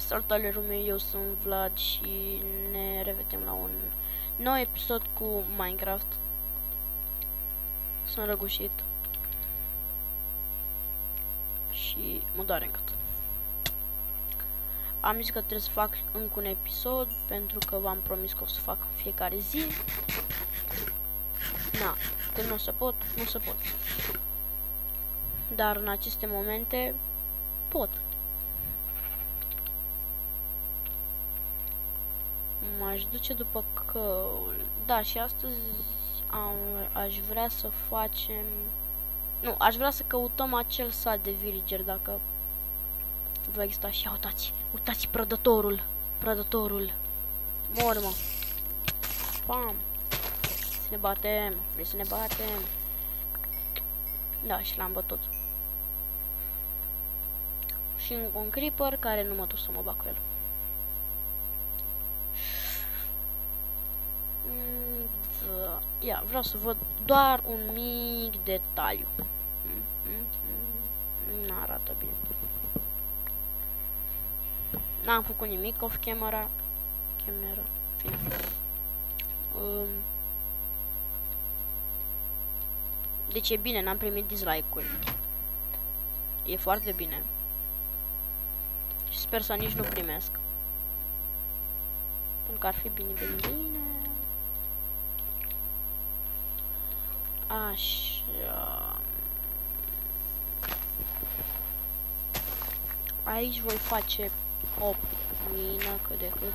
Salutare lumea, eu sunt Vlad și ne revedem la un nou episod cu Minecraft. Sunt răgușit și mă doare în gât. Am zis că trebuie să fac încă un episod pentru că v-am promis că o să fac fiecare zi. Na, când nu o să pot, nu o să pot. Dar în aceste momente pot. M-aș duce după căul. Da, și astăzi aș vrea să facem... Nu, aș vrea să căutăm acel sat de villager, dacă va exista. Și uitați, uitați prădătorul. Prădătorul. Mor, mă. Pam. Să ne batem. Vrei să ne batem? Da, și l-am bătut. Și un creeper care nu mă duc să mă bag cu el. Ia, vreau să văd doar un mic detaliu. N-arată bine. N-am făcut nimic off camera. Fine. Deci e bine, n-am primit dislike-uri. E foarte bine. Și sper să nici nu primesc. Pentru că ar fi bine. Așa. Aici voi face o mină cât de cât.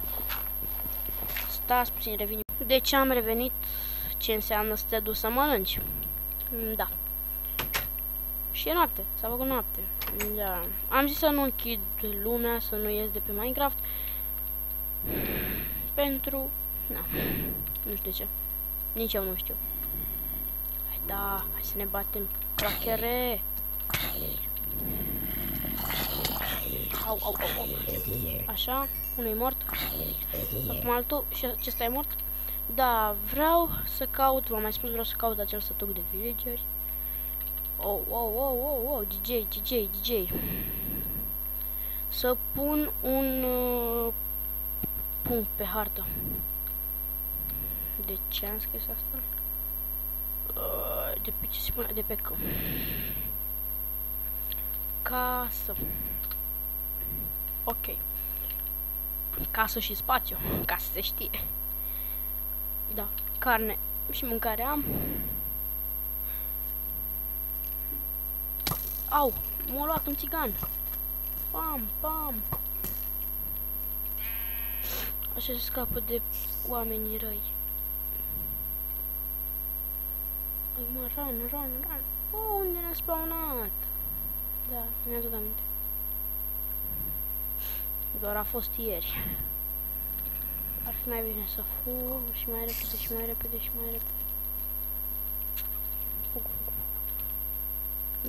Stați puțin, revin. Deci am revenit. Ce înseamnă să te duci să mănânci? Da. Și e noapte, s-a făcut noapte. Da. Am zis să nu închid lumea, să nu ies de pe Minecraft. Pentru... Na. Nu știu de ce. Nici eu nu știu. Da, hai să ne batem. Crachere! Au. Așa, unul e mort. Acum altul. Și acesta e mort. Da, vreau să caut, v-am mai spus, vreau să caut acel sătuc de villageri. Oh, DJ. Să pun un punct pe hartă. De ce am scris asta? De pe ce se pune? De pe că. Casă. Ok. Casă și spațiu, ca să se știe. Da, carne și mâncare am. Au, m-a luat un țigan. Pam. Așa se scapă de oamenii răi. Acum, run. Oh, unde ne-a spawnat? Da, mi-aduc aminte. Doar a fost ieri. Ar fi mai bine să fug și mai repede. Fug.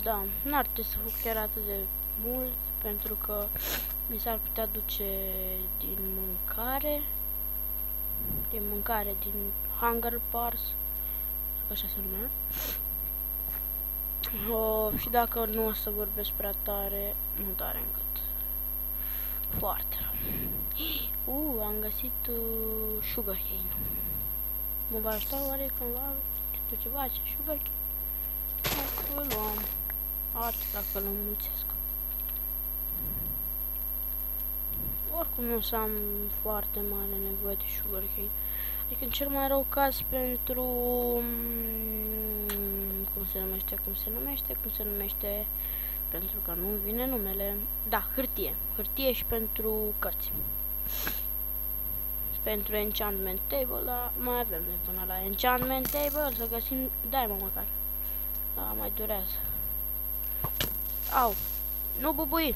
Da, n-ar trebui să fug chiar atât de mult, pentru că mi s-ar putea duce din mâncare, din hunger bars, așa se numea. Și dacă nu o să vorbesc prea tare, mă doare în gât. Foarte rău. Am găsit sugarcane. Mă va ajuta oare cândva câte ceva ce sugarcane? Îl luam. Atât dacă îl înmulțesc. Oricum nu o să am foarte mare nevoie de sugarcane. Adică în cel mai rău caz pentru... Cum se numește? Pentru că nu vine numele. Da, hârtie. Hârtie și pentru cărți. Pentru enchantment table, dar mai avem de până la enchantment table să găsim diamond măcar. Da, mai durează. Au, nu bubui.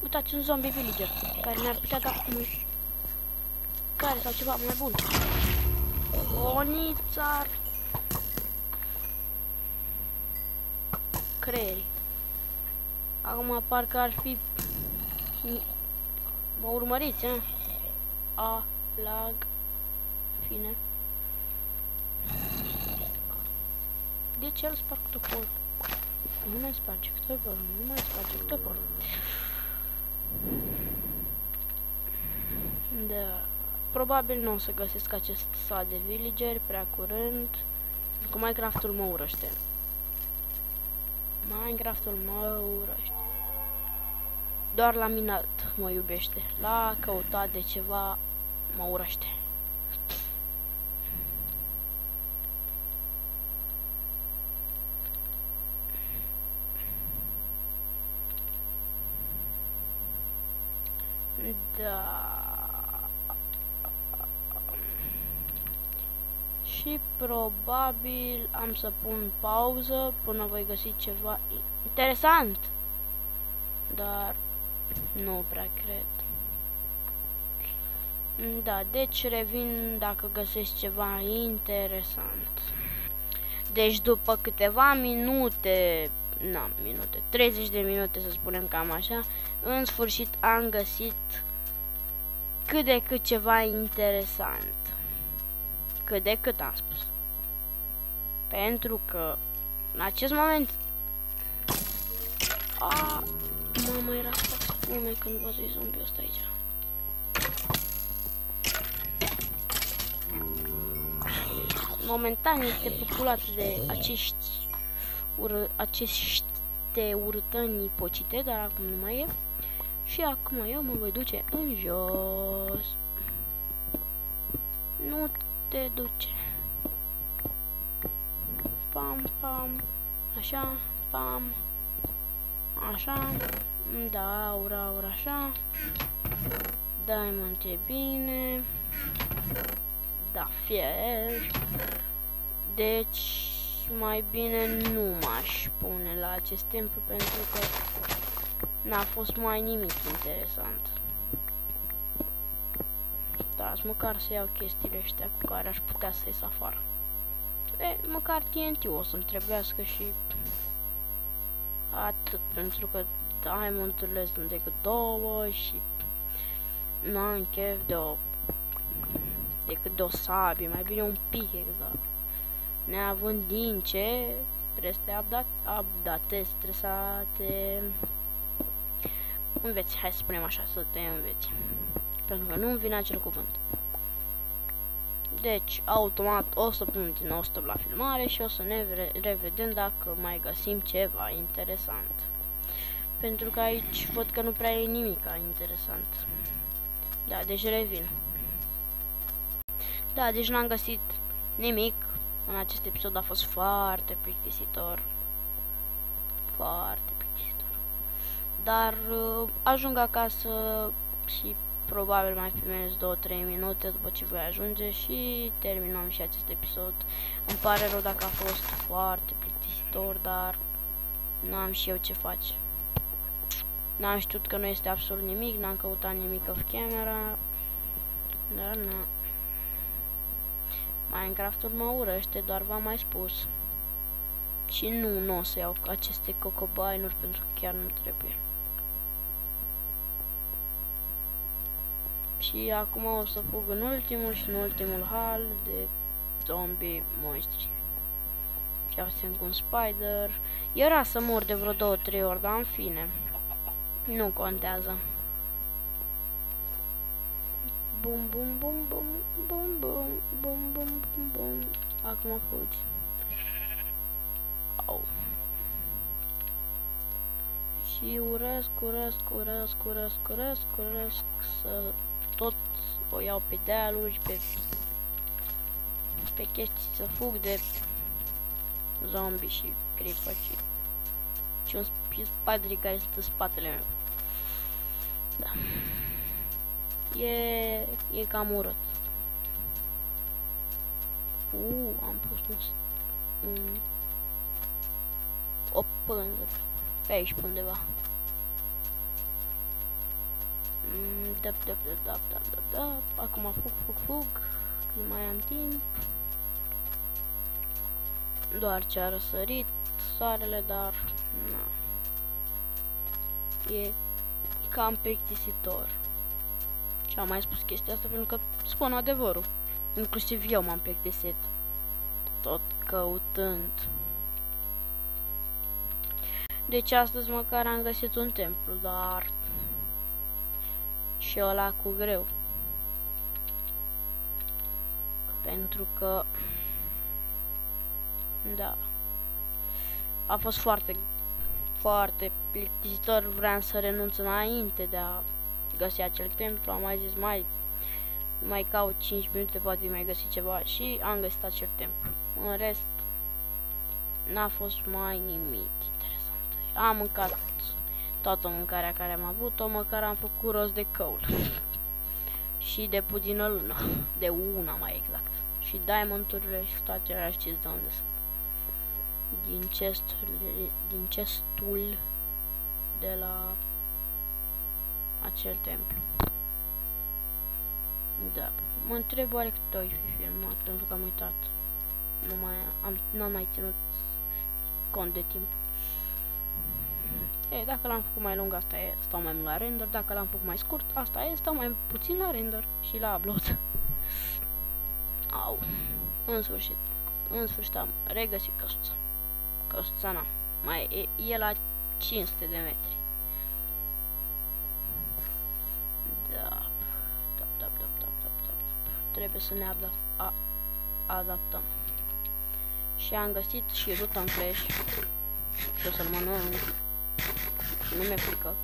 Uitați un zombie villager care ne-ar putea da care sau ceva mai bun. Onițar. Creierii. Acum parcă ar fi... Mă urmăriți, lag. Fine. De ce îl sparg toporul? Nu mai sparge toporul. probabil nu o să găsesc acest sat de villageri prea curând, pentru că Minecraft-ul mă urăște. Minecraft-ul mă urăște. Doar la minat mă iubește. La căutat de ceva mă urăște. Da. Și probabil am să pun pauză până voi găsi ceva interesant. Dar nu prea cred. Da, deci revin dacă găsesc ceva interesant. Deci după câteva minute, 30 de minute să spunem cam așa, în sfârșit am găsit cât de cât ceva interesant. Cât de cât am spus. Pentru că în acest moment mamă, era să lume când văzui zombiul ăsta aici. Momentan este populat de aceste urâtăni pocite, dar acum nu mai e. Și acum eu mă voi duce în jos. Nu te duce. Pam, pam. Așa, pam. Așa. Da, aur, așa. Diamond e bine. Da, fier. Deci, mai bine nu m-aș pune la acest templu pentru că n-a fost mai nimic interesant. Da, măcar să iau chestiile astea cu care aș putea să ies afară. Măcar TNT o să-mi trebuiască și atât, pentru că diamondurile sunt decât 2 și n-am chef decât de o sabie, mai bine un pickaxe, dar neavând din ce, trebuie să te updatezi, trebuie să te înveți, hai să spunem așa, să te înveți, pentru că nu-mi vine acel cuvânt. Deci, automat o să pun din nou stop la filmare și o să ne revedem dacă mai găsim ceva interesant. Pentru că aici văd că nu prea e nimic interesant. Da, deci revin. Da, deci n-am găsit nimic. În acest episod a fost foarte plictisitor. Foarte plictisitor. Dar ajung acasă și probabil mai primesc 2-3 minute după ce voi ajunge și terminăm și acest episod. Îmi pare rău dacă a fost foarte plictisitor, dar n-am și eu ce face. N-am știut că nu este absolut nimic, n-am căutat nimic off camera, dar nu. Minecraft-ul mă urăște, doar v-am mai spus. Și nu o să iau aceste cocobainuri pentru că chiar nu trebuie. Și acum o să fug în ultimul și în ultimul hal de zombie monștri. Și astea cu un spider. Era să mor de vreo 2-3 ori, dar în fine. Nu contează. Bum, bum, bum, bum, bum, bum, bum, bum, bum, bum. Acum fugi. Au. Și urăsc să tot o iau pe dealuri, pe chestii, să fug de zombie și creeper și un spider care stă în spatele meu. Da. E cam urât. Am pus o pânză pe aici pe undeva. Da. Acum fug. Când mai am timp. Doar ce a răsărit soarele, dar na. E cam plictisitor. Și am mai spus chestia asta pentru că spun adevărul. Inclusiv eu m-am plictisit. Tot căutând. Deci astăzi măcar am găsit un templu, dar și ăla cu greu. Pentru că da, a fost foarte plictisitor. Vreau să renunț înainte de a găsi acel templu. Am mai zis mai caut 5 minute, poate mai găsi ceva și am găsit acel templu. În rest n-a fost mai nimic interesant. Am mâncat toată mâncarea care am avut-o, măcar am făcut rost de căul și de puțină lună, de una mai exact. Și diamanturile și toate alea știți de unde sunt. Din chestul de la acel templu. Da, mă întreb oare cât o fi filmat, pentru că am uitat. N-am mai ținut cont de timp. E, dacă l-am făcut mai lung, asta e, stau mai mult la render. Dacă l-am făcut mai scurt, asta e, stau mai puțin la render și la upload. Au, în sfârșit am regăsit căsuța. Căsuța n-am, mai e la 500 de metri. Da. Trebuie să ne adaptăm. Și am găsit și ruta în flash. Și o să-l mănânc. Și nu mi-e frică.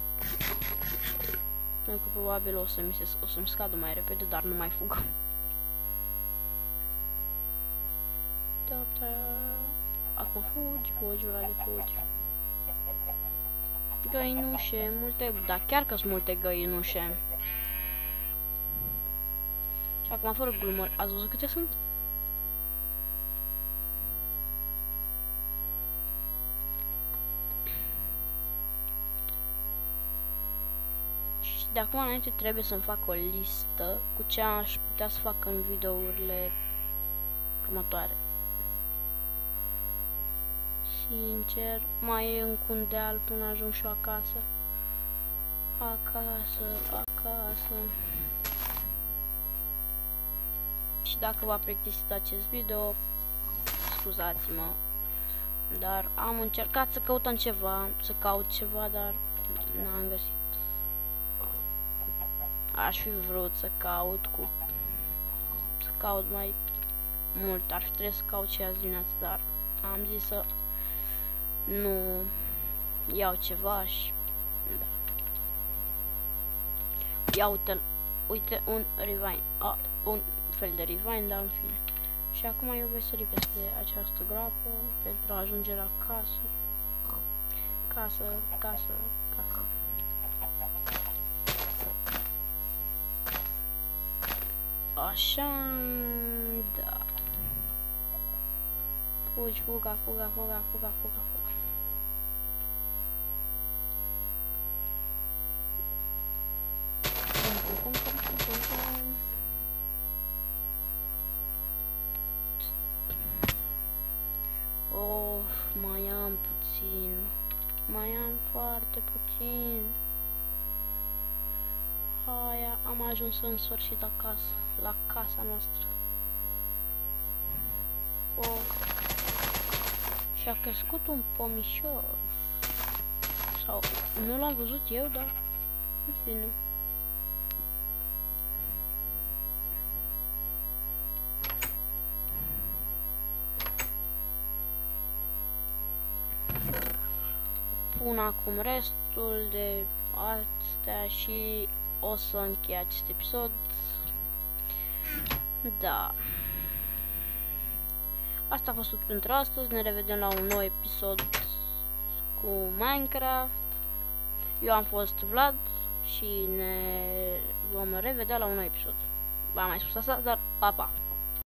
Pentru că probabil o să-mi scadă mai repede, dar nu mai fug. Da. Acum fugi, de fugi. Găinușe, multe, da, chiar că sunt multe găinușe. Și acum, fără glumă, ați văzut câte sunt? Și de acum înainte trebuie să-mi fac o listă cu ce aș putea să fac în videourile următoare. Sincer, mai e încă un deal până ajung și eu acasă. Acasă. Și dacă v-a plictisit acest video, scuzați-mă, dar am încercat să caut ceva, dar n-am găsit. Aș fi vrut să caut mai mult, ar fi trebuit să caut și azi dimineață, dar am zis să nu iau ceva și da. Ia uite un rewind, un fel de rewind, dar în fine. Și acum eu voi sări peste această groapă pentru a ajunge la casă. Casă. Așa, da. Fuga. Mai am foarte puțin. Aia, am ajuns în sfârșit acasă, la casa noastră. Și a crescut un pomișor. Sau, nu l-am văzut eu, dar în fine. Pun acum restul de astea și o să închei acest episod. Da. Asta a fost tot pentru astăzi. Ne revedem la un nou episod cu Minecraft. Eu am fost Vlad și ne vom revedea la un nou episod. V-am mai spus asta, dar pa, pa!